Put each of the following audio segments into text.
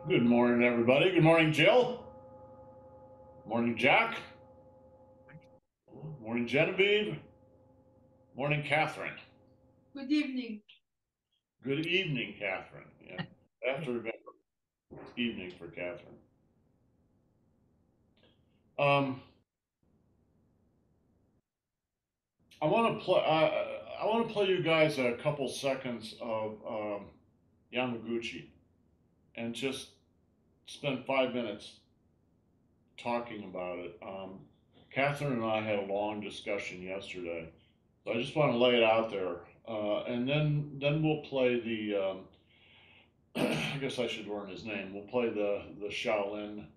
Good morning, everybody. Good morning, Jill. Morning, Jack. Morning, Genevieve. Morning, Catherine. Good evening. Good evening, Catherine. Yeah, I have to remember it's evening for Catherine. Um, I want to play. I want to play you guys a couple seconds of Yamaguchi and just spend 5 minutes talking about it. Catherine and I had a long discussion yesterday, so I just want to lay it out there, and then we'll play the. I guess I should learn his name. We'll play the Shaolin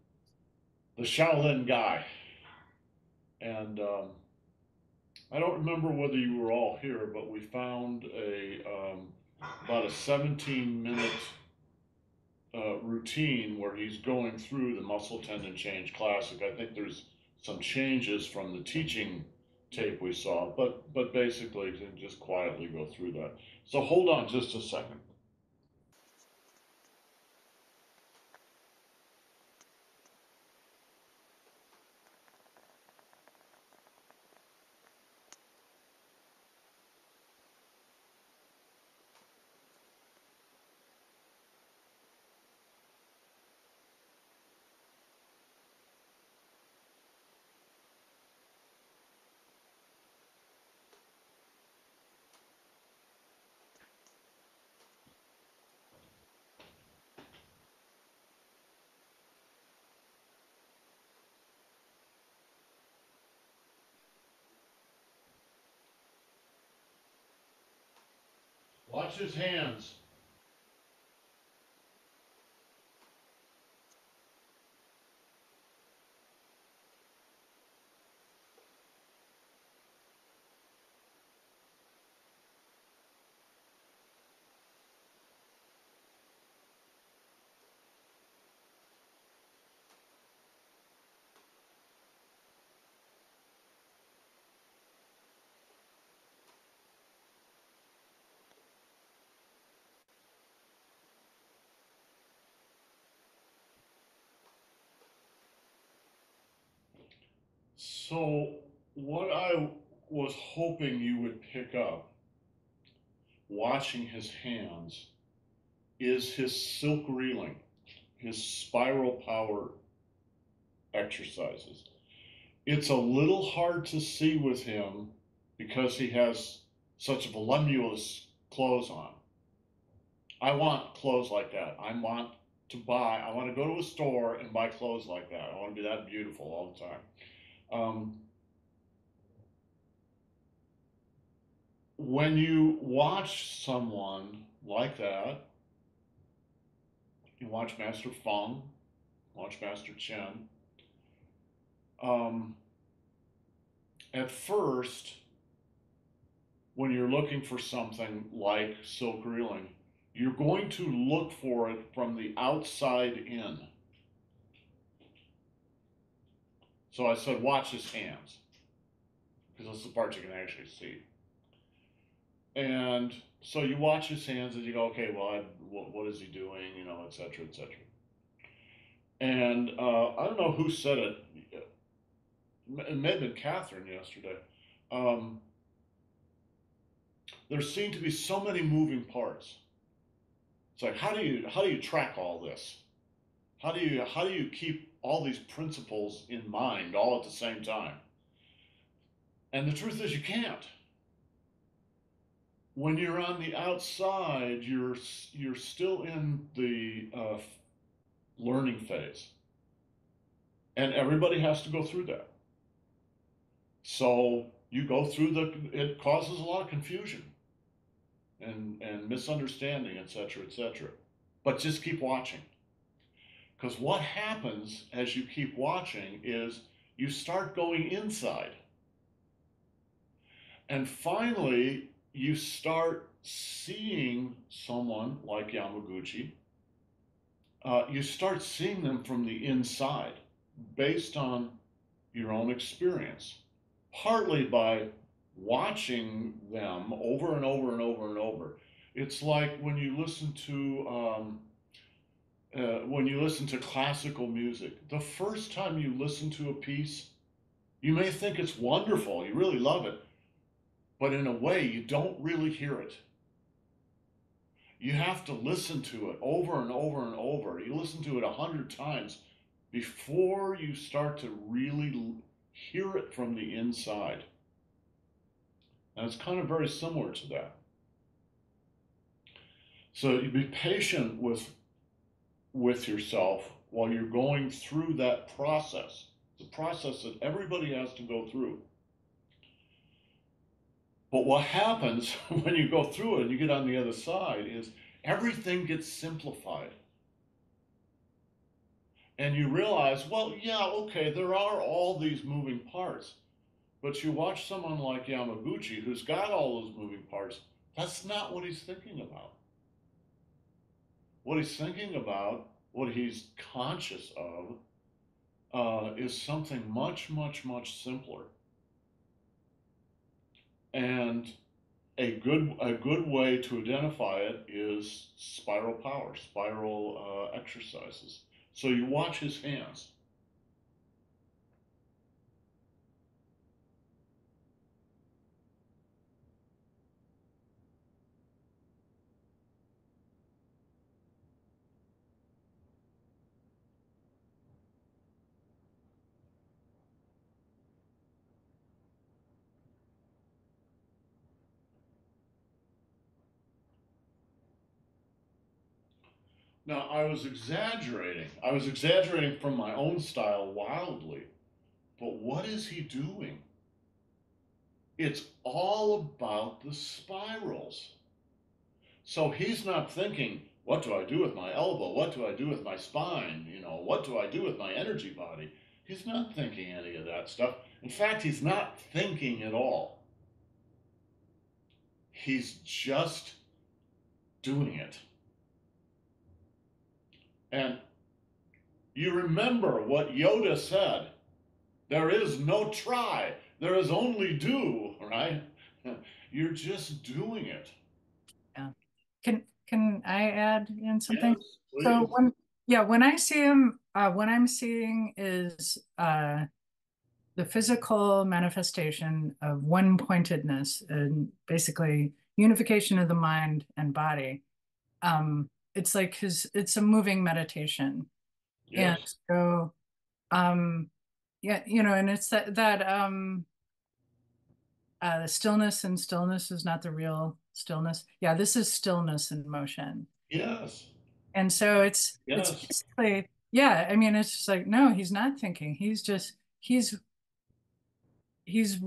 guy, and I don't remember whether you were all here, but we found a about a 17-minute routine where he's going through the muscle tendon change classic. I think there's some changes from the teaching tape we saw, but basically to just quietly go through that. So hold on just a second. Watch his hands. So, what I was hoping you would pick up watching his hands is his silk reeling, his spiral power exercises. It's a little hard to see with him because he has such voluptuous clothes on. I want clothes like that. I want to go to a store and buy clothes like that. I want to be that beautiful all the time. Um, when you watch someone like that, you watch Master Feng, watch Master Chen. Um, at first, when you're looking for something like silk reeling, you're going to look for it from the outside in. So I said, watch his hands, because that's the part you can actually see. And so you watch his hands and you go, okay, well, what is he doing, et cetera, et cetera. And I don't know who said it. It may have been Catherine yesterday. Um, there seem to be so many moving parts. It's like how do you track all this? How do you keep all these principles in mind all at the same time? And the truth is, you can't. When you're on the outside, you're still in the learning phase, and everybody has to go through that. So you go through it causes a lot of confusion and misunderstanding, etc., etc. But just keep watching, because what happens as you keep watching is you start going inside. And finally, you start seeing someone like Yamaguchi. You start seeing them from the inside based on your own experience, partly by watching them over and over and over and over. It's like when you listen to when you listen to classical music, the first time you listen to a piece, you may think it's wonderful, you really love it, but in a way, you don't really hear it. You have to listen to it over and over and over. You listen to it 100 times before you start to really hear it from the inside. And it's kind of very similar to that. So you be patient with yourself while you're going through that process. The process that everybody has to go through. But what happens when you go through it and you get on the other side is everything gets simplified. And you realize, well, yeah, okay, there are all these moving parts. But you watch someone like Yamaguchi who's got all those moving parts, that's not what he's thinking about. What he's thinking about, what he's conscious of, is something much, much, much simpler. And a good way to identify it is spiral power, spiral exercises. So you watch his hands. Now I was exaggerating. I was exaggerating from my own style wildly. But what is he doing? It's all about the spirals. So he's not thinking, what do I do with my elbow? What do I do with my spine? What do I do with my energy body? He's not thinking any of that stuff. In fact, he's not thinking at all. He's just doing it. And you remember what Yoda said, there is no try, there is only do, right? You're just doing it. Yeah. Can I add in something? Yes, So please. when I see him, what I'm seeing is the physical manifestation of one pointedness and basically unification of the mind and body. It's like it's a moving meditation. And Yes. so yeah, and it's the stillness, and stillness is not the real stillness. Yeah, this is stillness in motion. Yes. And so it's Yes. basically, yeah, I mean, it's just like, no, he's not thinking. He's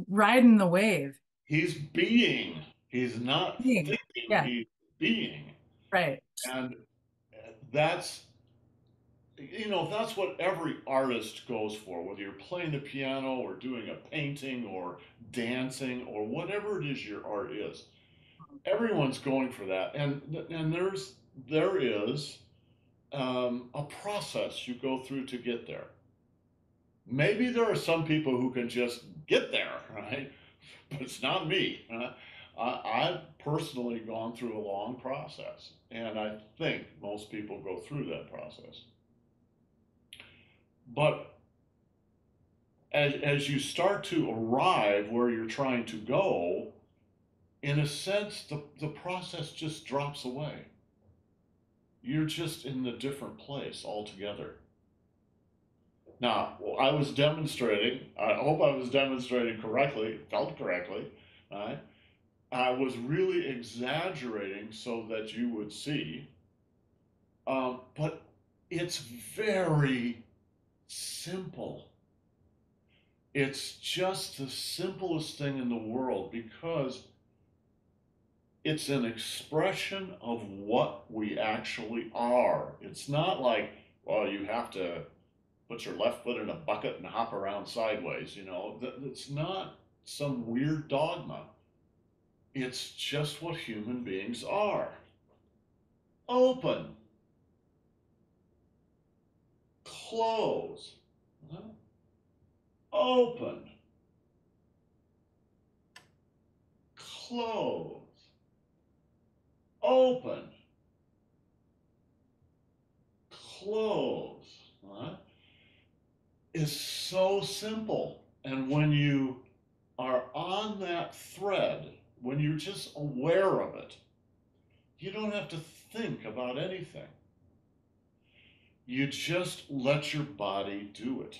riding the wave. He's being. He's not Being. thinking, Yeah, he's being. right. And that's, that's what every artist goes for, whether you're playing the piano or doing a painting or dancing or whatever it is your art is. Everyone's going for that. And there is a process you go through to get there. Maybe there are some people who can just get there, right? But it's not me. I've personally gone through a long process, and I think most people go through that process. But as you start to arrive where you're trying to go, in a sense, the process just drops away. You're just in a different place altogether. Now, I was demonstrating, I hope I was demonstrating correctly, felt correctly, right? I was really exaggerating so that you would see, but it's very simple. It's just the simplest thing in the world because it's an expression of what we actually are. It's not like, well, you have to put your left foot in a bucket and hop around sideways. It's not some weird dogma. It's just what human beings are. Open, close, open, close, open, close, right, is so simple. And when you are on that thread, when you're just aware of it, you don't have to think about anything. You just let your body do it.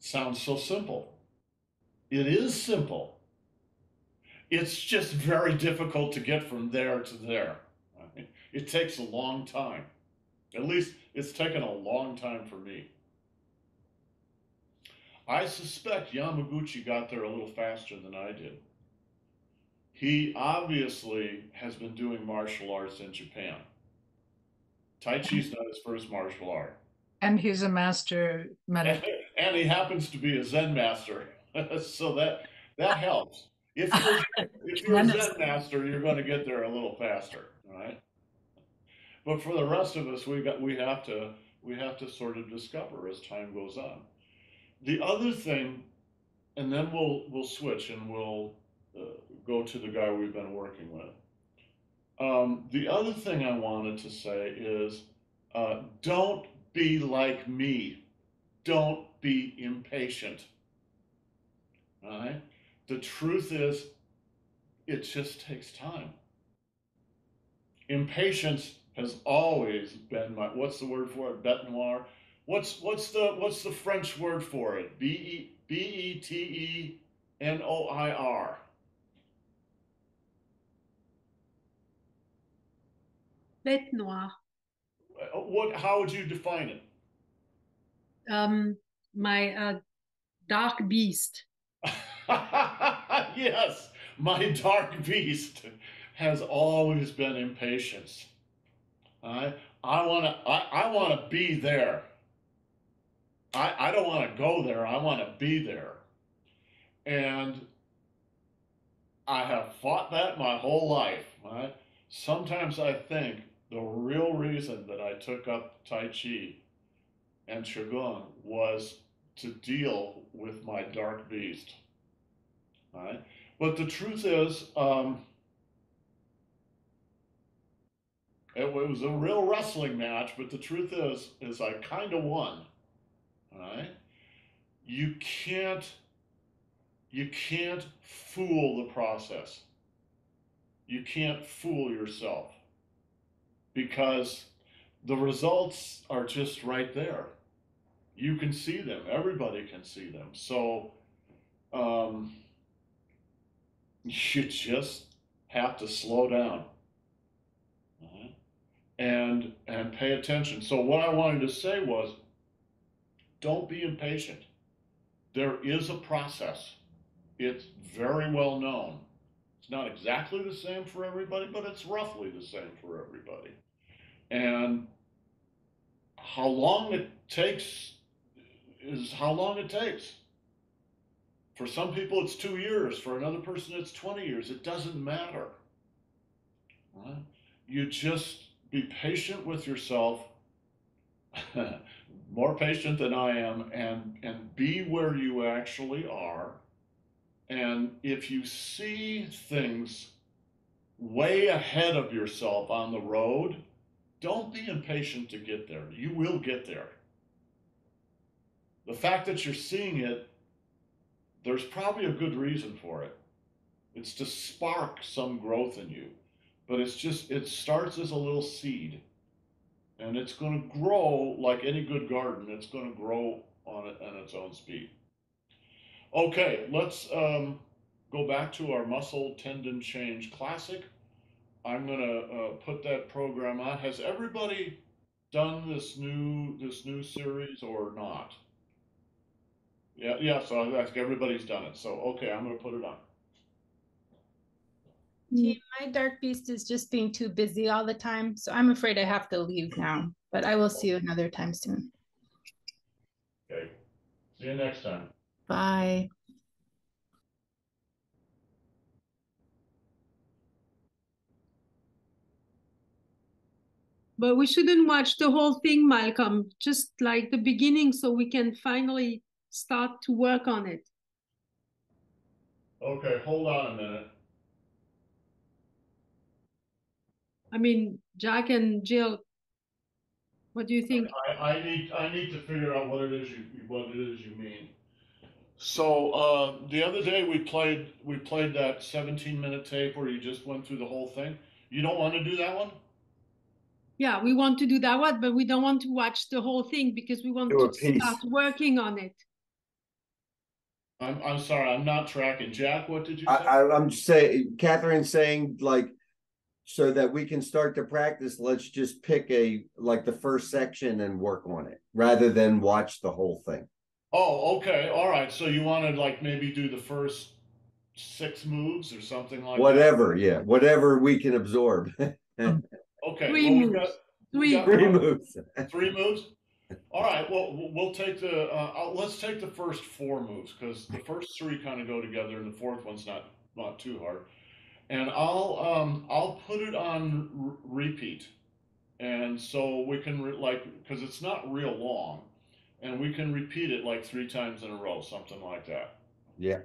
Sounds so simple. It is simple. It's just very difficult to get from there to there. Right? It takes a long time. At least it's taken a long time for me. I suspect Yamaguchi got there a little faster than I did. He obviously has been doing martial arts in Japan. Tai Chi's not his first martial art. And he's a master And, medic. and he happens to be a Zen master. So that helps. If you're a Zen master, you're going to get there a little faster, right? But for the rest of us, we have to sort of discover as time goes on. The other thing, and then we'll switch and we'll uh, go to the guy we've been working with. The other thing I wanted to say is, don't be like me. Don't be impatient. All right. The truth is, it just takes time. Impatience has always been my, what's the word for it? Bête noire. What's the French word for it? Betenoir. Bête noire. What? How would you define it? My dark beast. Yes, my dark beast has always been impatience. I I want to be there. I don't want to go there. I want to be there. And I have fought that my whole life. Right? Sometimes I think the real reason that I took up Tai Chi and Qigong was to deal with my dark beast. Right? But the truth is, it was a real wrestling match. But the truth is I kind of won. Right? You can't you can't fool the process. You can't fool yourself because the results are just right there. You can see them. Everybody can see them. So um, you just have to slow down, uh-huh, and pay attention. So what I wanted to say was, don't be impatient. There is a process. It's very well known. It's not exactly the same for everybody, but it's roughly the same for everybody. And how long it takes is how long it takes. For some people, it's 2 years. For another person, it's 20 years. It doesn't matter. Right? You just be patient with yourself, more patient than I am, and be where you actually are. And if you see things way ahead of yourself on the road, don't be impatient to get there. You will get there. The fact that you're seeing it, there's probably a good reason for it. It's to spark some growth in you. But it starts as a little seed. And it's going to grow like any good garden. It's going to grow on its own speed. Okay, let's go back to our muscle tendon change classic. I'm gonna put that program on. Has everybody done this new series or not? Yeah, yeah. So I think everybody's done it. So okay, I'm gonna put it on. Team, my dark beast is just being too busy all the time, so I'm afraid I have to leave now. But I will see you another time soon. Okay. See you next time. Bye. But we shouldn't watch the whole thing, Malcolm, just like the beginning so we can finally start to work on it. Okay, hold on a minute. I mean, Jack and Jill What do you think? I need to figure out what it is you mean. So the other day we played that 17-minute tape where you just went through the whole thing. You don't want to do that one? Yeah, we want to do that one, but we don't want to watch the whole thing because we want Do a to start piece. working on it. I'm sorry, I'm not tracking. Jack, what did you say? I'm saying, Catherine's saying, like, so that we can start to practice, let's just pick like the first section and work on it rather than watch the whole thing. Oh, okay, all right. So you want to like maybe do the first 6 moves or something like Whatever, yeah, whatever we can absorb. Mm. that? Okay, Three well moves. we got Three moves. 3 moves. All right, well we'll take let's take the first 4 moves because the first 3 kind of go together and the fourth one's not too hard. And I'll put it on repeat, and so we can like because it's not real long, and we can repeat it like 3 times in a row, something like that. Yeah.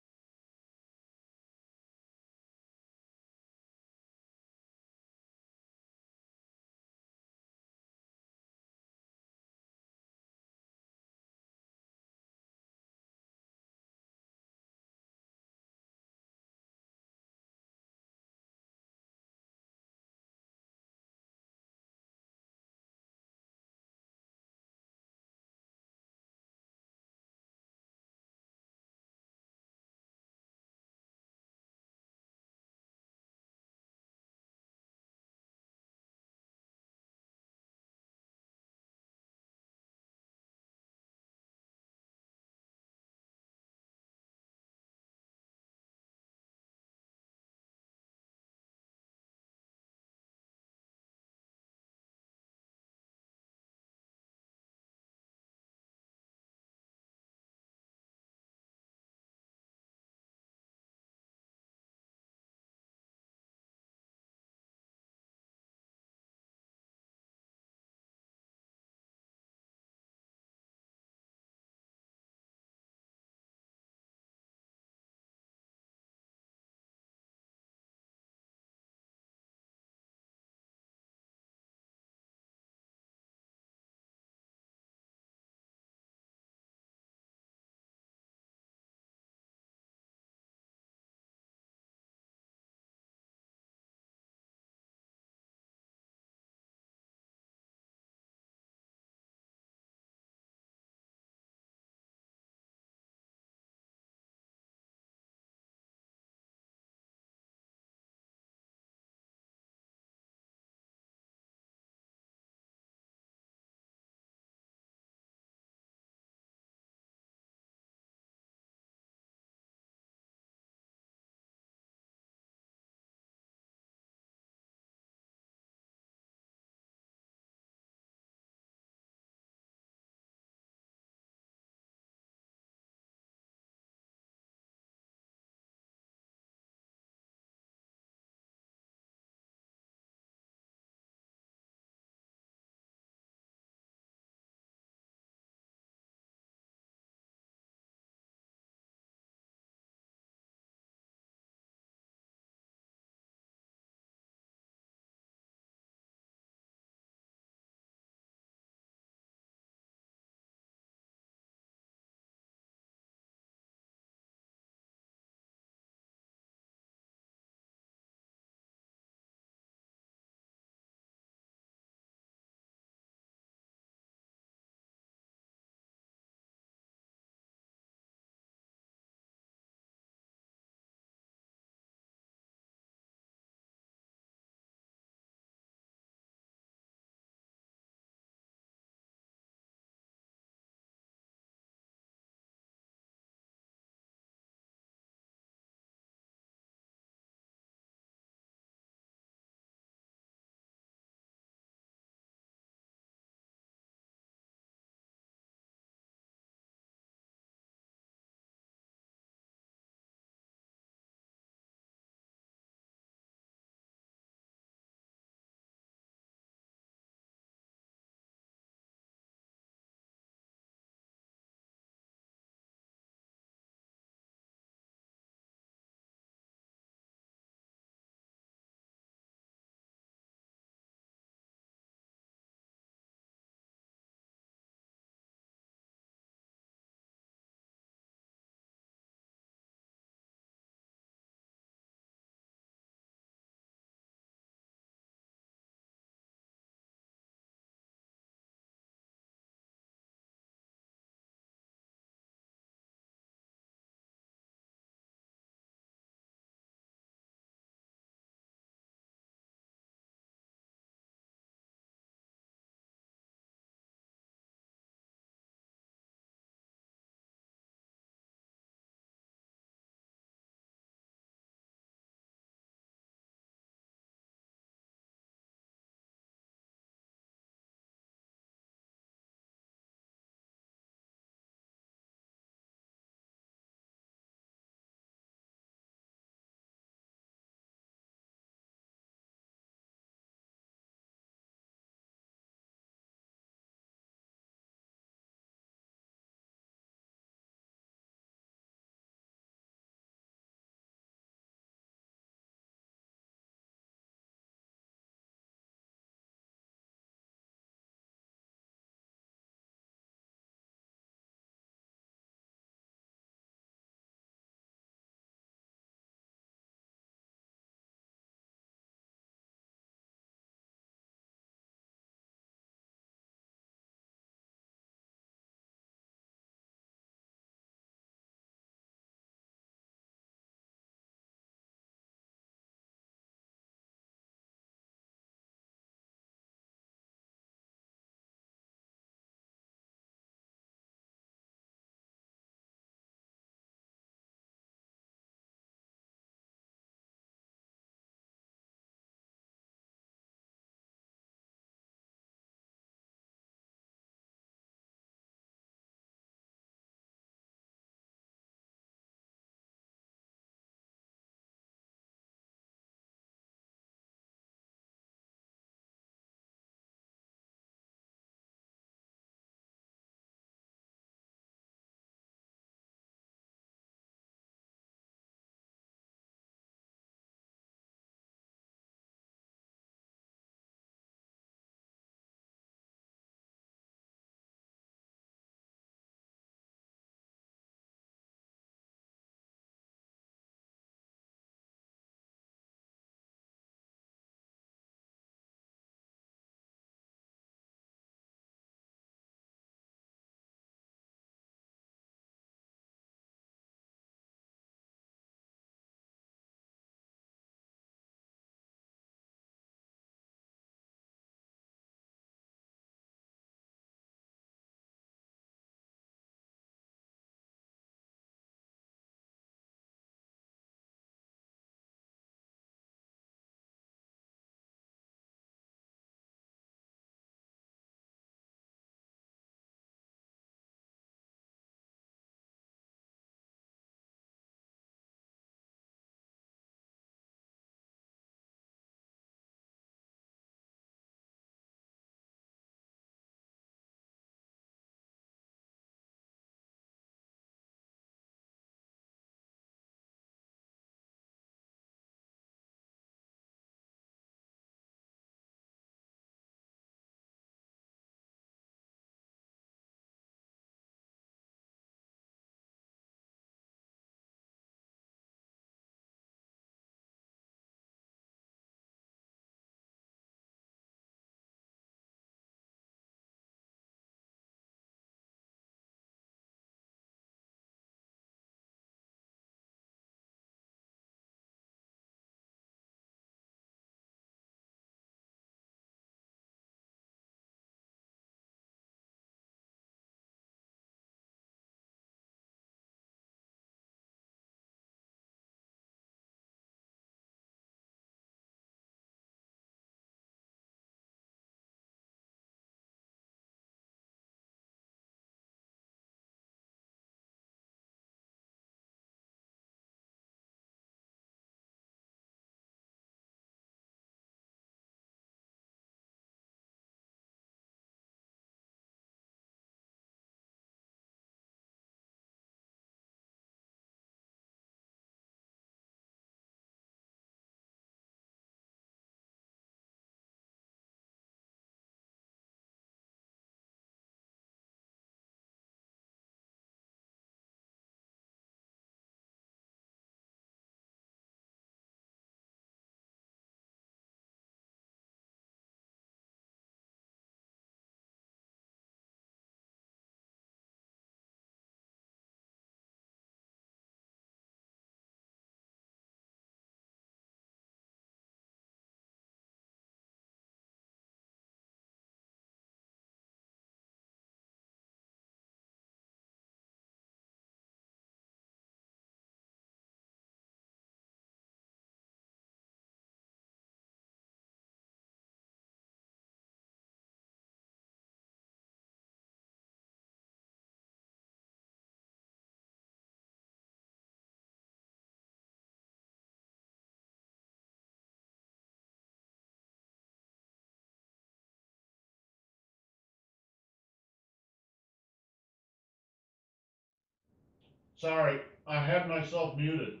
Sorry, I had myself muted.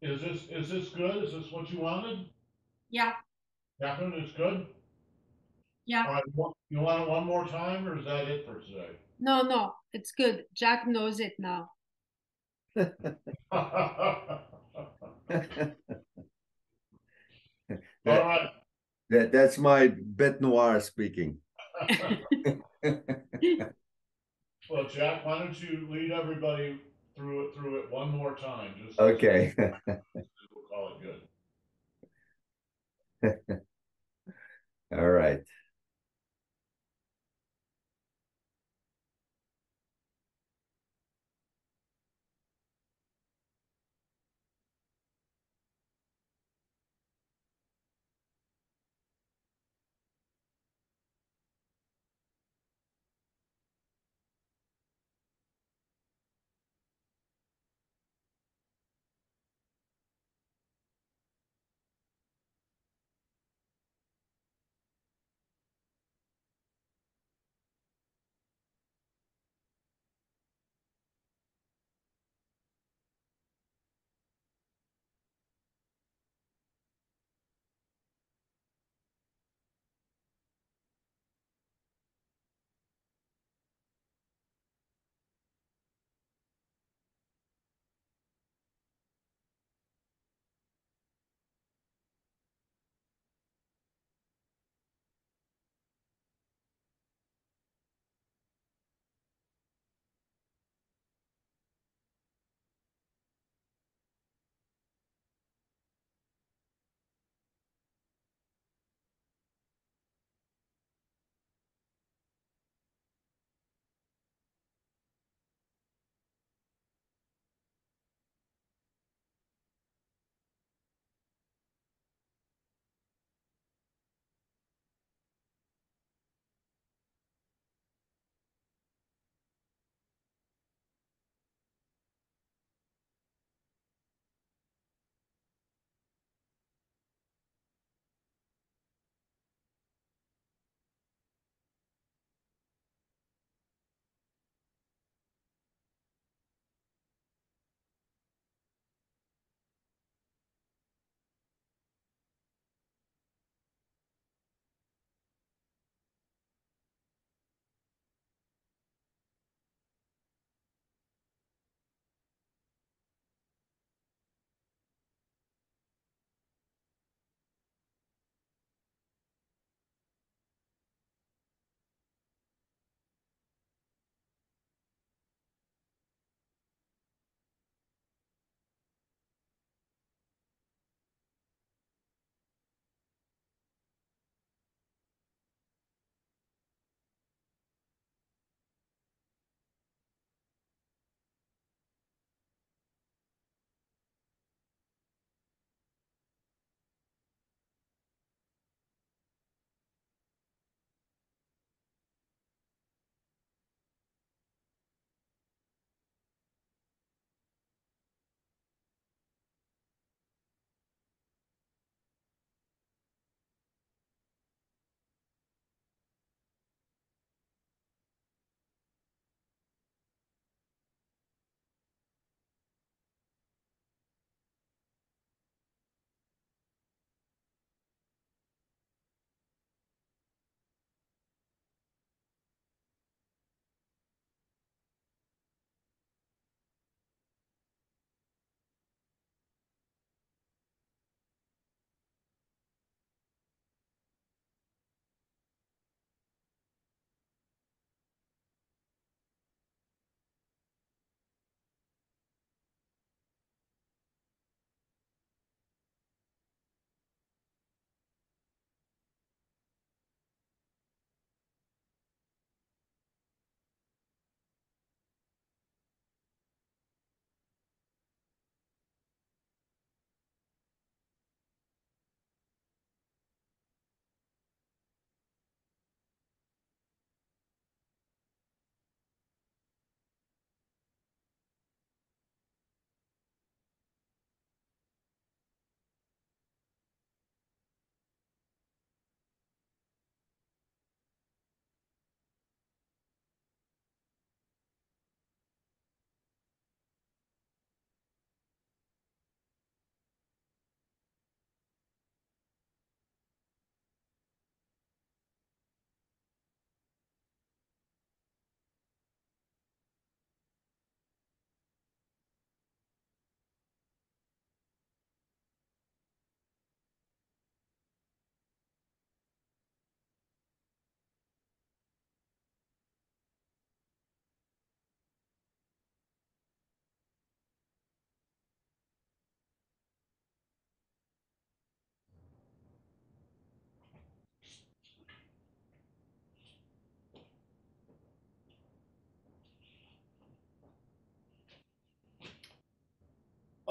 Is this good? Is this what you wanted? Yeah, Catherine, it's good? yeah. All right, you want it one more time, or is that it for today? No, no, it's good. Jack knows it now. All That right. that's my bête noire speaking. Well, Jack, why don't you lead everybody through it one more time, just Okay. we'll call it good. All right.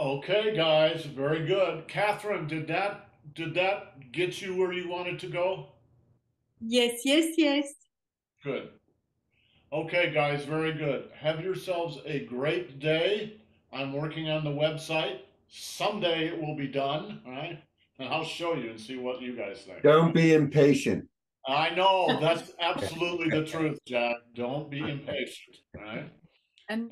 Okay, guys, very good. Catherine, did that get you where you wanted to go? Yes, yes, yes. Good. Okay, guys, very good. Have yourselves a great day. I'm working on the website. Someday it will be done, all right? And I'll show you and see what you guys think. Don't be impatient. I know, that's absolutely the truth, Jack. Don't be impatient, all right? And